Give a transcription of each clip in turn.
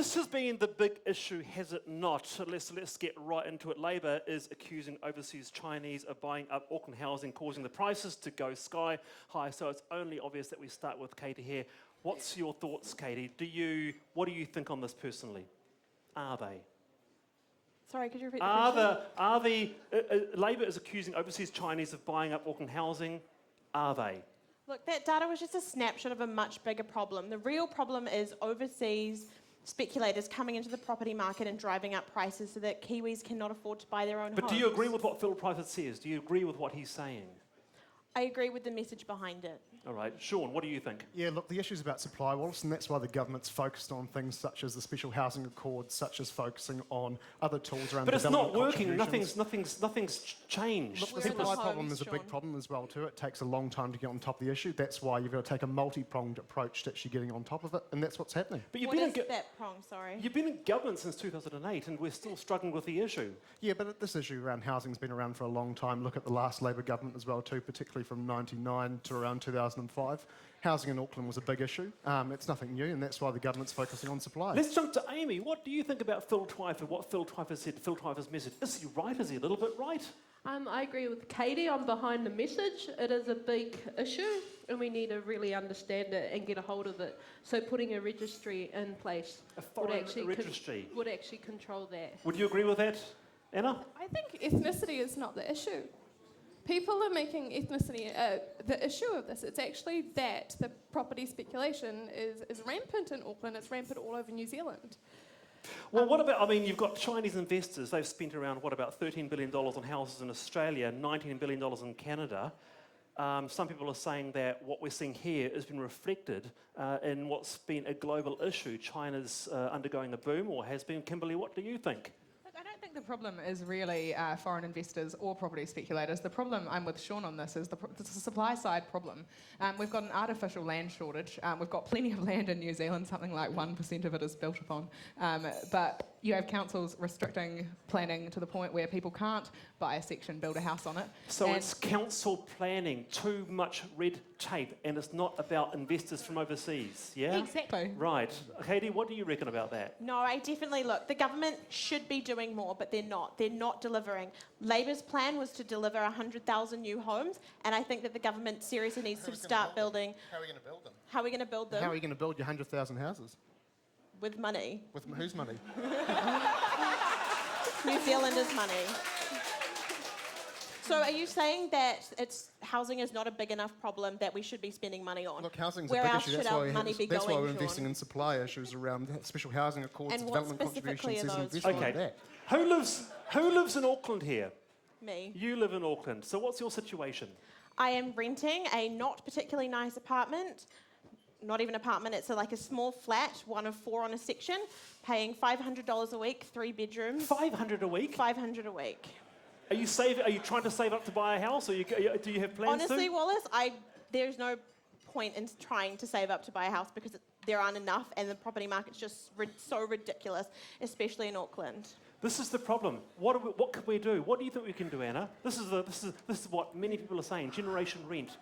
This has been the big issue, has it not? Let's get right into it. Labour is accusing overseas Chinese of buying up Auckland housing, causing the prices to go sky high. So it's only obvious that we start with Katie here. What's your thoughts, Katie? What do you think on this personally? Are they? Sorry, could you repeat the question? Labour is accusing overseas Chinese of buying up Auckland housing. Are they? Look, that data was just a snapshot of a much bigger problem. The real problem is overseas speculators coming into the property market and driving up prices so that Kiwis cannot afford to buy their own homes. But do you agree with what Phil Pryford says? Do you agree with what he's saying? I agree with the message behind it. All right. Sean, what do you think? Yeah, look, the issue's about supply, Wallace, and that's why the government's focused on things such as the Special Housing Accord, such as focusing on other tools around But it's not working. contributions. Nothing's changed. Look, the supply problem is a big problem as well, too. It takes a long time to get on top of the issue. That's why you've got to take a multi-pronged approach to actually getting on top of it, and that's what's happening. But What is that prong, sorry? You've been in government since 2008, and we're still struggling with the issue. Yeah, but this issue around housing's been around for a long time. Look at the last Labor government as well, too, particularly from 1999 to around 2005. Housing in Auckland was a big issue. It's nothing new, and that's why the government's focusing on supply. Let's jump to Amy. What do you think about Phil Twyford, what Phil Twyford said, Phil Twyford's message? Is he right? Is he a little bit right? I agree with Katie. I'm behind the message. It is a big issue, and we need to really understand it and get a hold of it. So putting a registry in place would actually control that. Would you agree with that, Anna? I think ethnicity is not the issue. People are making ethnicity the issue of this. It's actually that the property speculation is rampant in Auckland. It's rampant all over New Zealand. Well, what about, you've got Chinese investors. They've spent around, about $13 billion on houses in Australia, $19 billion in Canada. Some people are saying that what we're seeing here has been reflected in what's been a global issue. China's undergoing a boom, or has been. Kimberly, what do you think? I don't think the problem is really foreign investors or property speculators. The problem, I'm with Sean on this, is the supply side problem. We've got an artificial land shortage. We've got plenty of land in New Zealand, something like 1% of it is built upon. But you have councils restricting planning to the point where people can't buy a section, build a house on it. So it's council planning, too much red tape, and it's not about investors from overseas, yeah? Exactly. Right. Katie, what do you reckon about that? No, I definitely look. The government should be doing more, but they're not. They're not delivering. Labor's plan was to deliver 100,000 new homes, and I think that the government seriously needs to start building. How are we going to build them? How are we going to build them? How are you going to build your 100,000 houses? With money. With whose money? New Zealanders' money. So are you saying that housing is not a big enough problem that we should be spending money on? Look, housing's Where a big else issue. should our money be that's going, why we're Sean? investing in supply issues around special housing accords, And what development specifically contributions, are and those? investment like that. Who lives in Auckland here? Me. You live in Auckland. So what's your situation? I am renting a not particularly nice apartment. Not even apartment, it's like a small flat, one of 4 on a section, paying $500 a week, 3 bedrooms. $500 a week? $500 a week. Are you trying to save up to buy a house, or do you have plans Honestly, to? Wallace, there's no point in trying to save up to buy a house because there aren't enough, and the property market's just so ridiculous, especially in Auckland. This is the problem. What can we do? What do you think we can do, Anna? This is what many people are saying. Generation rent.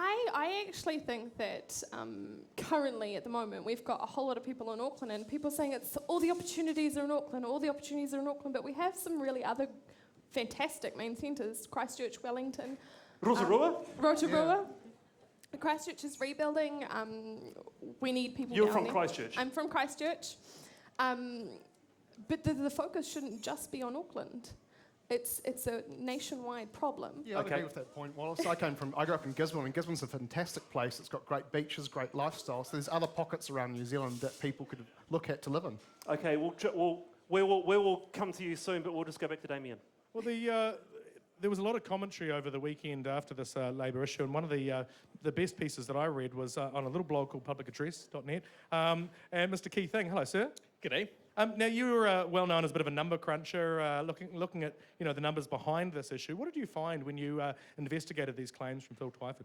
I actually think that currently, at the moment, we've got a whole lot of people in Auckland, and people saying all the opportunities are in Auckland, but we have some really other fantastic main centres, Christchurch, Wellington. Rotorua? Rotorua. Yeah. Christchurch is rebuilding. We need people You're down from there. Christchurch? I'm from Christchurch. But the focus shouldn't just be on Auckland. It's a nationwide problem. Yeah, I agree with that point, Wallace. I grew up in Gisborne, and Gisborne's a fantastic place. It's got great beaches, great lifestyle. So there's other pockets around New Zealand that people could look at to live in. Okay, we will come to you soon, but we'll just go back to Damien. Well, there was a lot of commentary over the weekend after this Labour issue, and one of the best pieces that I read was on a little blog called publicaddress.net. And Mr. Key Thing, hello, sir. G'day. Now, you're well known as a bit of a number cruncher, looking at the numbers behind this issue. What did you find when you investigated these claims from Phil Twyford?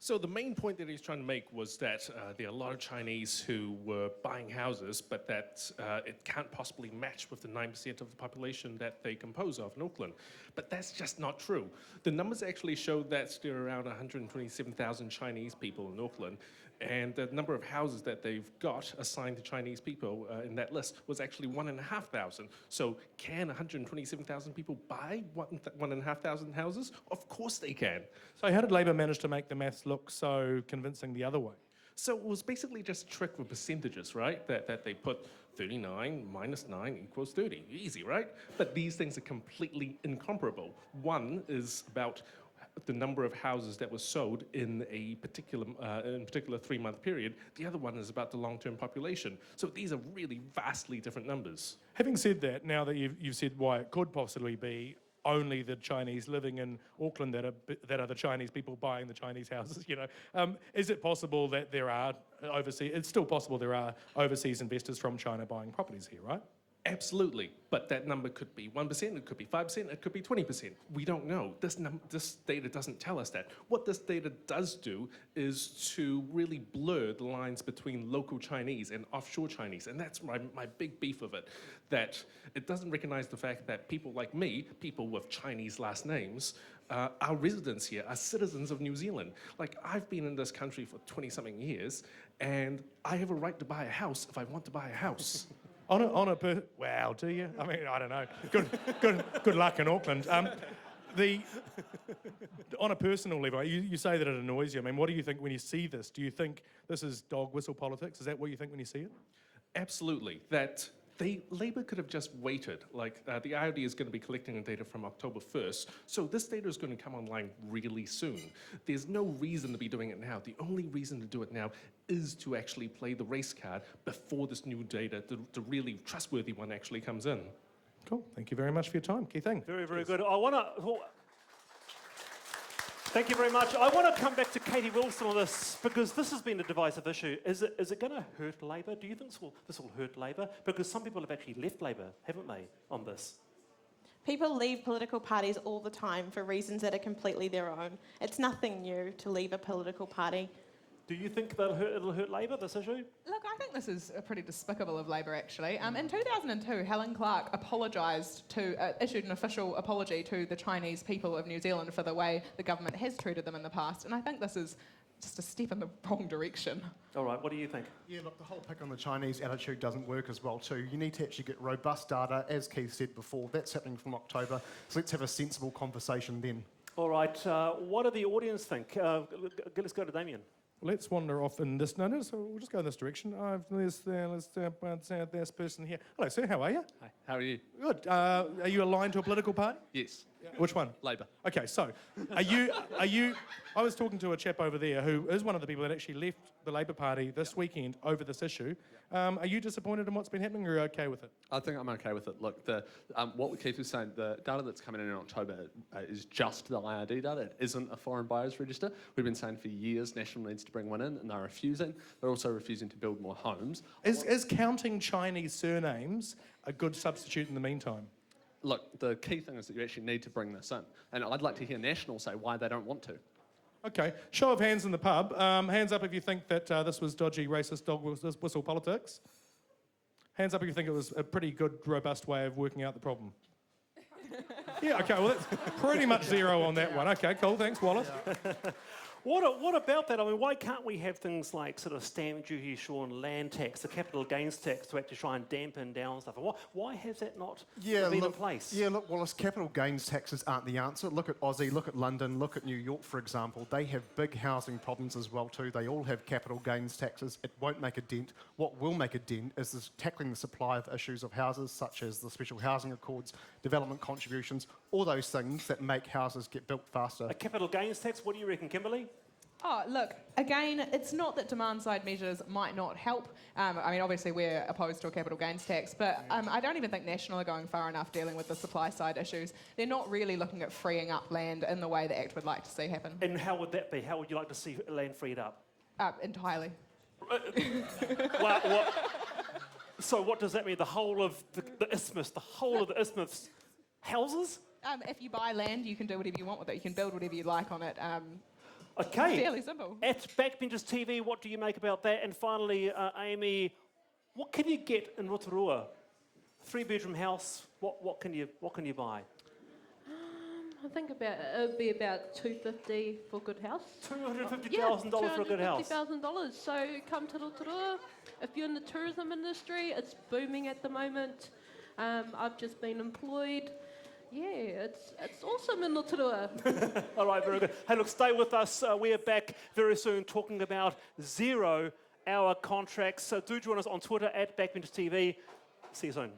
So the main point that he's trying to make was that there are a lot of Chinese who were buying houses, but that it can't possibly match with the 9% of the population that they compose of in Auckland. But that's just not true. The numbers actually show that there are around 127,000 Chinese people in Auckland. And the number of houses that they've got assigned to Chinese people in that list was actually 1,500. So can 127,000 people buy 1,500 houses? Of course they can. So how did Labor manage to make the maths look so convincing the other way? So it was basically just a trick with percentages, right? That they put 39 minus 9 equals 30. Easy, right? But these things are completely incomparable. One is about the number of houses that were sold in a particular 3-month period. The other one is about the long-term population. So these are really vastly different numbers. Having said that, now that you've said why it could possibly be only the Chinese living in Auckland that are the Chinese people buying the Chinese houses, is it possible that there are it's still possible there are overseas investors from China buying properties here, right? Absolutely, but that number could be 1%, it could be 5%, it could be 20%. We don't know. This data doesn't tell us that. What this data does do is to really blur the lines between local Chinese and offshore Chinese, and that's my big beef of it, that it doesn't recognize the fact that people like me, people with Chinese last names, our residents here are citizens of New Zealand. Like, I've been in this country for 20-something years, and I have a right to buy a house if I want to buy a house. Wow, do you? I mean, I don't know. Good luck in Auckland. On a personal level, you say that it annoys you. I mean, what do you think when you see this? Do you think this is dog whistle politics? Is that what you think when you see it? Absolutely. Labor could have just waited. Like, the IOD is going to be collecting the data from October 1st, so this data is going to come online really soon. There's no reason to be doing it now. The only reason to do it now is to actually play the race card before this new data, the really trustworthy one, actually comes in. Cool. Thank you very much for your time. Key thing. Very, very good. Thank you very much. I want to come back to Katie Wilson on this, because this has been a divisive issue. Is it going to hurt Labor? Do you think this will hurt Labor? Because some people have actually left Labor, haven't they, on this? People leave political parties all the time for reasons that are completely their own. It's nothing new to leave a political party. Do you think it'll hurt Labor, this issue? Look, I think this is pretty despicable of Labor, actually. In 2002, Helen Clark issued an official apology to the Chinese people of New Zealand for the way the government has treated them in the past, and I think this is just a step in the wrong direction. All right, what do you think? Yeah, look, the whole pick on the Chinese attitude doesn't work as well too. You need to actually get robust data, as Keith said before. That's happening from October, so let's have a sensible conversation then. All right, what do the audience think? Let's go to Damien. Let's wander off in this. No, so we'll just go in this direction. There's this person here. Hello, sir. How are you? Hi. How are you? Good. Are you aligned to a political party? Yes. Which one? Labor. Okay, so are you? I was talking to a chap over there who is one of the people that actually left the Labor Party this weekend over this issue. Are you disappointed in what's been happening, or are you okay with it? I think I'm okay with it. Look, what Keith was saying, the data that's coming in October is just the IRD data. It isn't a foreign buyers register. We've been saying for years National needs to bring one in, and they're refusing. They're also refusing to build more homes. Is counting Chinese surnames a good substitute in the meantime? Look, the key thing is that you actually need to bring this in. And I'd like to hear National say why they don't want to. Okay, show of hands in the pub. Hands up if you think that this was dodgy, racist, dog whistle politics. Hands up if you think it was a pretty good, robust way of working out the problem. Yeah, okay, well, that's pretty much zero on that one. Okay, cool, thanks, Wallace. What about that? I mean, why can't we have things like sort of stamp duty, Sean, land tax, the capital gains tax to actually try and dampen down stuff? And why has that not been in place? Yeah, look, Wallace, capital gains taxes aren't the answer. Look at Aussie, look at London, look at New York, for example. They have big housing problems as well too. They all have capital gains taxes. It won't make a dent. What will make a dent is tackling the supply of issues of houses, such as the special housing accords, development contributions, all those things that make houses get built faster. A capital gains tax, what do you reckon, Kimberly? Oh, look, again, it's not that demand-side measures might not help. I mean, obviously, we're opposed to a capital gains tax, but I don't even think National are going far enough dealing with the supply-side issues. They're not really looking at freeing up land in the way the Act would like to see happen. And how would that be? How would you like to see land freed up? Entirely. So what does that mean? The whole of the isthmus, houses? If you buy land, you can do whatever you want with it. You can build whatever you like on it. Okay. Fairly simple. At Backbenchers TV, what do you make about that? And finally, Amy, what can you get in Rotorua? 3-bedroom house. What can you buy? I think it would be about $250 for a good house. $250,000 for a good house. $250,000. So come to Rotorua. If you're in the tourism industry, it's booming at the moment. I've just been employed. Yeah, it's awesome in Rotorua. All right, very good. Hey, look, stay with us. We are back very soon talking about 0-hour contracts. So do join us on Twitter @BackbenchTV. See you soon.